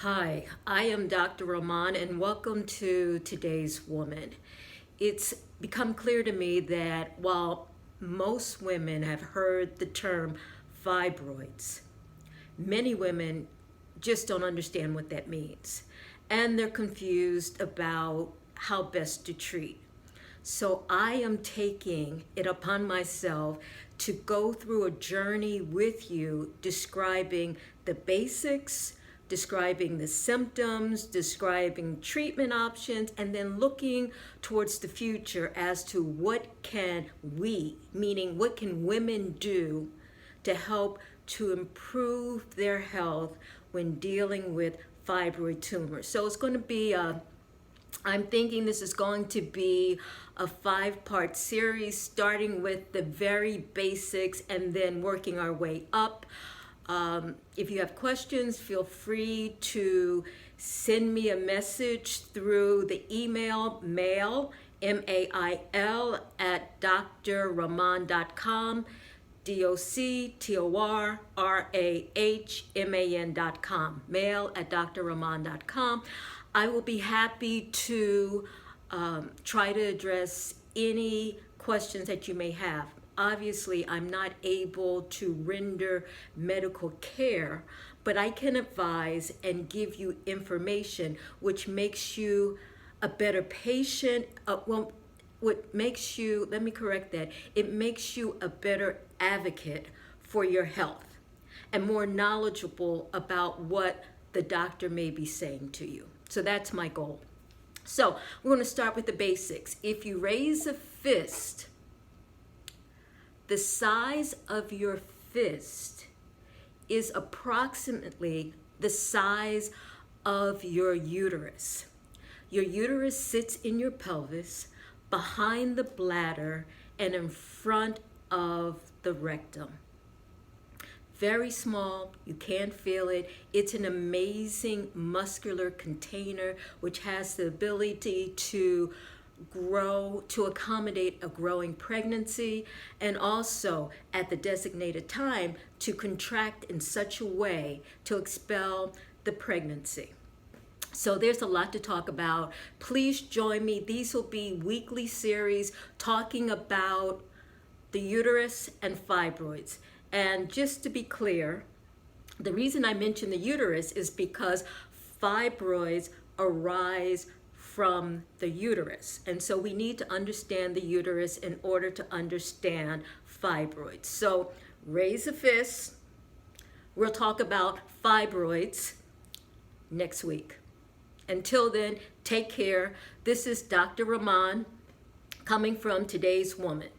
Hi, I am Dr. Rahman and welcome to Today's Woman. It's become clear to me that while most women have heard the term fibroids, many women just don't understand what that means. And they're confused about how best to treat. So I am taking it upon myself to go through a journey with you describing the basics, describing the symptoms, describing treatment options, and then looking towards the future as to what can we, meaning what can women do to help to improve their health when dealing with fibroid tumors. So it's going to be I'm thinking this is going to be a 5-part series, starting with the very basics and then working our way up. If you have questions, feel free to send me a message through the email mail, mail at drrahman.com, doctorrahman.com, mail at drrahman.com. I will be happy to try to address any questions that you may have. Obviously, I'm not able to render medical care, but I can advise and give you information which makes you a better patient. What makes you, let me correct that, it makes you a better advocate for your health and more knowledgeable about what the doctor may be saying to you. So that's my goal. So we're going to start with the basics. If you raise a fist, the size of your fist is approximately the size of your uterus. Your uterus sits in your pelvis, behind the bladder, and in front of the rectum. Very small, you can't feel it. It's an amazing muscular container which has the ability to grow, to accommodate a growing pregnancy, and also at the designated time to contract in such a way to expel the pregnancy. So there's a lot to talk about. Please join me. These will be weekly series talking about the uterus and fibroids. And just to be clear, the reason I mention the uterus is because fibroids arise from the uterus. And so we need to understand the uterus in order to understand fibroids. So raise a fist. We'll talk about fibroids next week. Until then, take care. This is Dr. Rahman coming from Today's Woman.